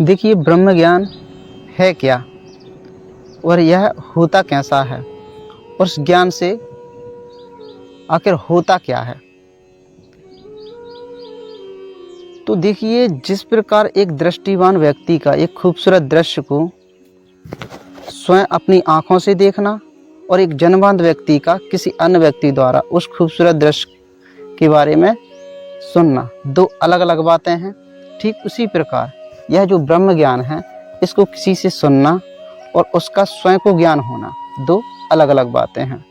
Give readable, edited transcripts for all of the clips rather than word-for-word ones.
देखिए, ब्रह्म ज्ञान है क्या और यह होता कैसा है और उस ज्ञान से आखिर होता क्या है। तो देखिए, जिस प्रकार एक दृष्टिवान व्यक्ति का एक खूबसूरत दृश्य को स्वयं अपनी आँखों से देखना और एक जनवांध व्यक्ति का किसी अन्य व्यक्ति द्वारा उस खूबसूरत दृश्य के बारे में सुनना, दो अलग अलग बातें हैं। ठीक उसी प्रकार यह जो ब्रह्म ज्ञान है, इसको किसी से सुनना और उसका स्वयं को ज्ञान होना, दो अलग अलग बातें हैं।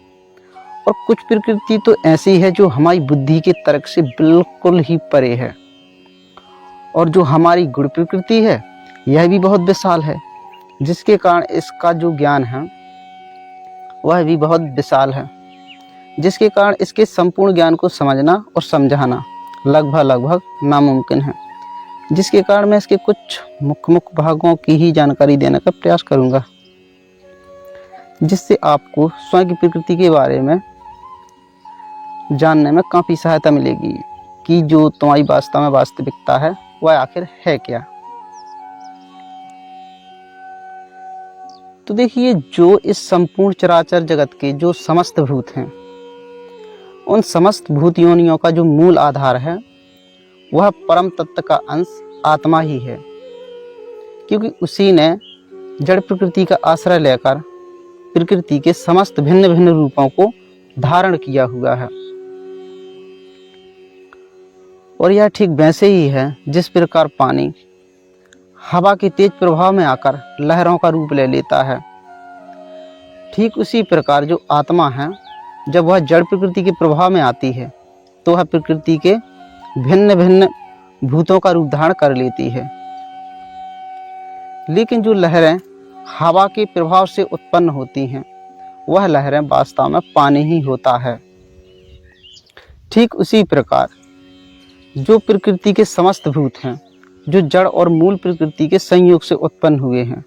और कुछ प्रकृति तो ऐसी है जो हमारी बुद्धि के तर्क से बिल्कुल ही परे है, और जो हमारी गुण प्रकृति है यह भी बहुत विशाल है, जिसके कारण इसका जो ज्ञान है वह भी बहुत विशाल है, जिसके कारण इसके संपूर्ण ज्ञान को समझना और समझाना लगभग नामुमकिन है। जिसके कारण मैं इसके कुछ मुख्य भागों की ही जानकारी देने का प्रयास करूंगा, जिससे आपको स्वयं की प्रकृति के बारे में जानने में काफ़ी सहायता मिलेगी कि जो तुम्हारी वास्तव में वास्तविकता है वह आखिर है क्या। तो देखिए, जो इस संपूर्ण चराचर जगत के जो समस्त भूत हैं, उन समस्त भूत योनियों का जो मूल आधार है वह परम तत्व का अंश आत्मा ही है, क्योंकि उसी ने जड़ प्रकृति का आश्रय लेकर प्रकृति के समस्त भिन्न भिन्न रूपों को धारण किया हुआ है। और यह ठीक वैसे ही है जिस प्रकार पानी हवा के तेज प्रभाव में आकर लहरों का रूप ले लेता है, ठीक उसी प्रकार जो आत्मा है, जब वह जड़ प्रकृति के प्रभाव में आती है तो वह प्रकृति के भिन्न भिन्न भूतों का रूप धारण कर लेती है। लेकिन जो लहरें हवा के प्रभाव से उत्पन्न होती हैं, वह लहरें वास्तव में पानी ही होता है। ठीक उसी प्रकार जो प्रकृति के समस्त भूत हैं, जो जड़ और मूल प्रकृति के संयोग से उत्पन्न हुए हैं,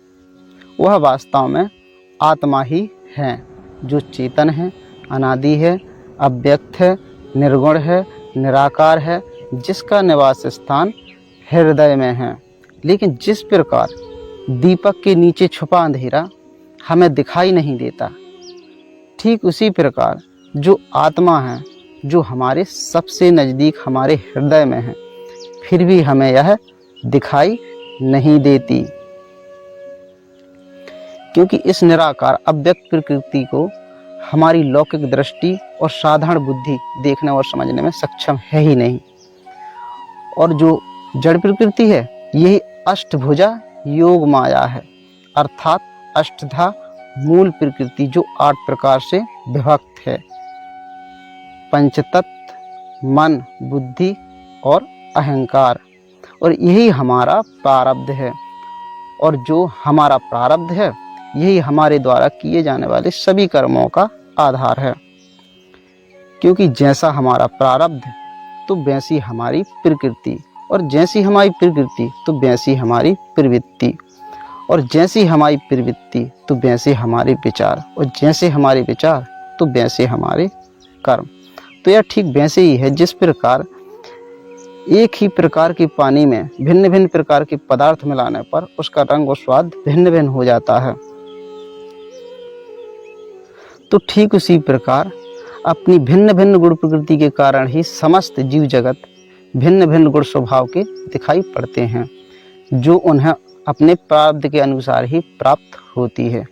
वह वास्तव में आत्मा ही है, जो चेतन है, अनादि है, अव्यक्त है, निर्गुण है, निराकार है, जिसका निवास स्थान हृदय में है। लेकिन जिस प्रकार दीपक के नीचे छुपा अंधेरा हमें दिखाई नहीं देता, ठीक उसी प्रकार जो आत्मा है, जो हमारे सबसे नज़दीक हमारे हृदय में है, फिर भी हमें यह दिखाई नहीं देती, क्योंकि इस निराकार अव्यक्त प्रकृति को हमारी लौकिक दृष्टि और साधारण बुद्धि देखने और समझने में सक्षम है ही नहीं। और जो जड़ प्रकृति है, यही अष्टभुजा योग माया है, अर्थात अष्टधा मूल प्रकृति जो 8 प्रकार से विभक्त है, पंचतत्व, मन, बुद्धि और अहंकार। और यही हमारा प्रारब्ध है, और जो हमारा प्रारब्ध है यही हमारे द्वारा किए जाने वाले सभी कर्मों का आधार है। क्योंकि जैसा हमारा प्रारब्ध तो वैसी हमारी प्रकृति, और जैसी हमारी प्रकृति तो वैसी हमारी प्रवृत्ति, और जैसी हमारी प्रवृत्ति तो वैसे हमारे विचार, और जैसे हमारे विचार तो वैसे हमारे कर्म। तो यह ठीक वैसे ही है जिस प्रकार एक ही प्रकार के पानी में भिन्न भिन्न प्रकार के पदार्थ मिलाने पर उसका रंग और स्वाद भिन्न भिन्न हो जाता है। तो ठीक उसी प्रकार अपनी भिन्न भिन्न गुण प्रकृति के कारण ही समस्त जीव जगत भिन्न भिन्न गुण स्वभाव के दिखाई पड़ते हैं, जो उन्हें अपने प्रारब्ध के अनुसार ही प्राप्त होती है।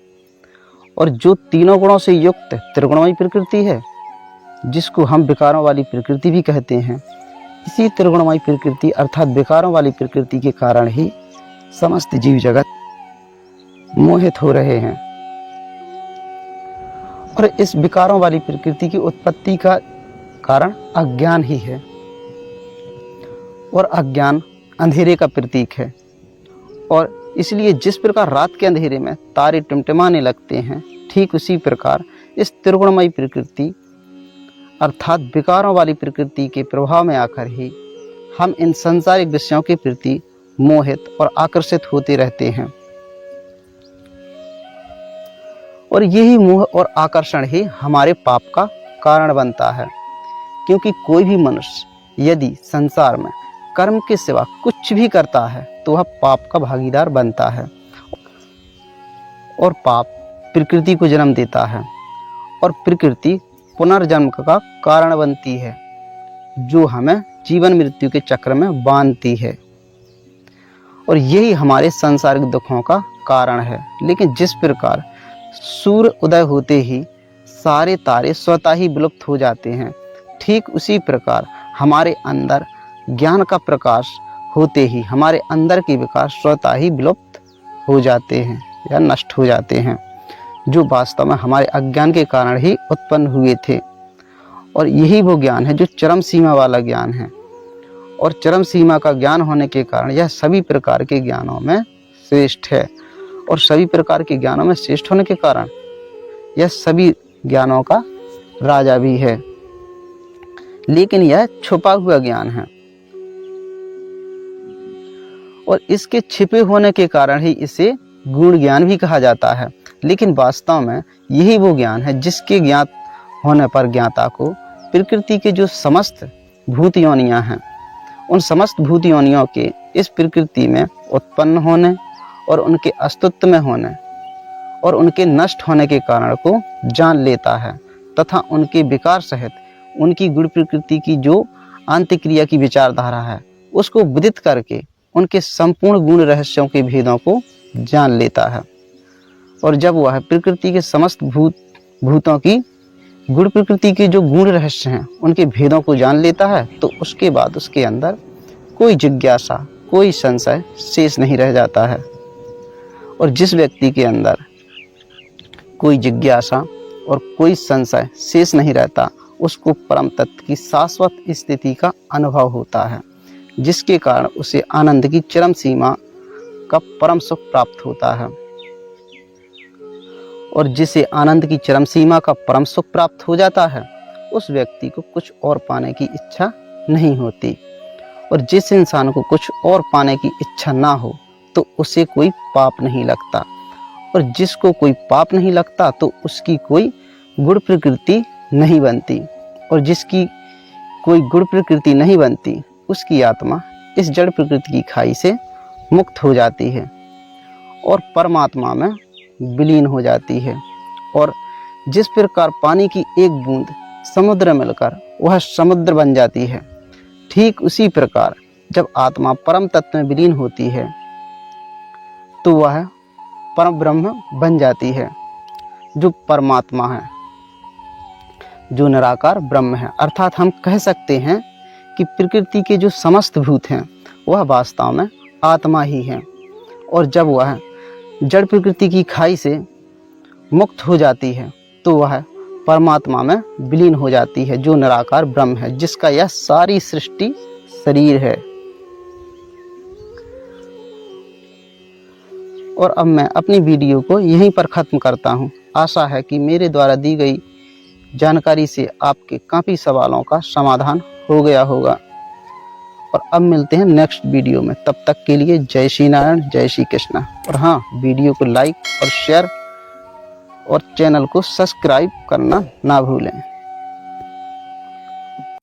और जो तीनों गुणों से युक्त त्रिगुणमयी प्रकृति है, जिसको हम विकारों वाली प्रकृति भी कहते हैं, इसी त्रिगुणमयी प्रकृति अर्थात विकारों वाली प्रकृति के कारण ही समस्त जीव जगत मोहित हो रहे हैं। और इस विकारों वाली प्रकृति की उत्पत्ति का कारण अज्ञान ही है, और अज्ञान अंधेरे का प्रतीक है। और इसलिए जिस प्रकार रात के अंधेरे में तारे टिमटिमाने लगते हैं, ठीक उसी प्रकार इस त्रिगुणमयी प्रकृति अर्थात विकारों वाली प्रकृति के प्रभाव में आकर ही हम इन सांसारिक विषयों के प्रति मोहित और आकर्षित होते रहते हैं। और यही मोह और आकर्षण ही हमारे पाप का कारण बनता है, क्योंकि कोई भी मनुष्य यदि संसार में कर्म के सिवा कुछ भी करता है तो वह पाप का भागीदार बनता है, और पाप प्रकृति को जन्म देता है, और प्रकृति पुनर्जन्म का कारण बनती है, जो हमें जीवन मृत्यु के चक्र में बांधती है, और यही हमारे सांसारिक दुखों का कारण है। लेकिन जिस प्रकार सूर्य उदय होते ही सारे तारे स्वतः ही विलुप्त हो जाते हैं, ठीक उसी प्रकार हमारे अंदर ज्ञान का प्रकाश होते ही हमारे अंदर के विकार स्वतः ही विलुप्त हो जाते हैं या नष्ट हो जाते हैं, जो वास्तव में हमारे अज्ञान के कारण ही उत्पन्न हुए थे। और यही वो ज्ञान है जो चरम सीमा वाला ज्ञान है, और चरम सीमा का ज्ञान होने के कारण यह सभी प्रकार के ज्ञानों में श्रेष्ठ है, और सभी प्रकार के ज्ञानों में श्रेष्ठ होने के कारण यह सभी ज्ञानों का राजा भी है। लेकिन यह छुपा हुआ ज्ञान है, और इसके छिपे होने के कारण ही इसे गूढ़ ज्ञान भी कहा जाता है। लेकिन वास्तव में यही वो ज्ञान है जिसके ज्ञात होने पर ज्ञाता को प्रकृति के जो समस्त भूत योनियां हैं, उन समस्त भूत योनियों के इस प्रकृति में उत्पन्न होने और उनके अस्तित्व में होने और उनके नष्ट होने के कारण को जान लेता है, तथा उनके विकार सहित उनकी गुण प्रकृति की जो अंतक्रिया की विचारधारा है उसको विदित करके उनके संपूर्ण गुण रहस्यों के भेदों को जान लेता है। और जब वह प्रकृति के समस्त भूतों की गुण प्रकृति के जो गुण रहस्य हैं उनके भेदों को जान लेता है, तो उसके बाद उसके अंदर कोई जिज्ञासा, कोई संशय शेष नहीं रह जाता है। और जिस व्यक्ति के अंदर कोई जिज्ञासा और कोई संशय शेष नहीं रहता, उसको परम तत्व की शाश्वत स्थिति का अनुभव होता है, जिसके कारण उसे आनंद की चरम सीमा का परम सुख प्राप्त होता है। और जिसे आनंद की चरम सीमा का परम सुख प्राप्त हो जाता है, उस व्यक्ति को कुछ और पाने की इच्छा नहीं होती। और जिस इंसान को कुछ और पाने की इच्छा ना हो तो उसे कोई पाप नहीं लगता, और जिसको कोई पाप नहीं लगता तो उसकी कोई गुण प्रकृति नहीं बनती, और जिसकी कोई गुण प्रकृति नहीं बनती उसकी आत्मा इस जड़ प्रकृति की खाई से मुक्त हो जाती है और परमात्मा में विलीन हो जाती है। और जिस प्रकार पानी की एक बूंद समुद्र मिलकर वह समुद्र बन जाती है, ठीक उसी प्रकार जब आत्मा परम तत्व में विलीन होती है तो वह परम ब्रह्म बन जाती है, जो परमात्मा है, जो निराकार ब्रह्म है। अर्थात हम कह सकते हैं कि प्रकृति के जो समस्त भूत हैं वह वास्तव में आत्मा ही है, और जब वह जड़ प्रकृति की खाई से मुक्त हो जाती है तो वह परमात्मा में विलीन हो जाती है, जो निराकार ब्रह्म है, जिसका यह सारी सृष्टि शरीर है। और अब मैं अपनी वीडियो को यहीं पर ख़त्म करता हूँ। आशा है कि मेरे द्वारा दी गई जानकारी से आपके काफ़ी सवालों का समाधान हो गया होगा। और अब मिलते हैं नेक्स्ट वीडियो में, तब तक के लिए जय श्री नारायण, जय श्री कृष्णा। और हाँ, वीडियो को लाइक और शेयर और चैनल को सब्सक्राइब करना ना भूलें।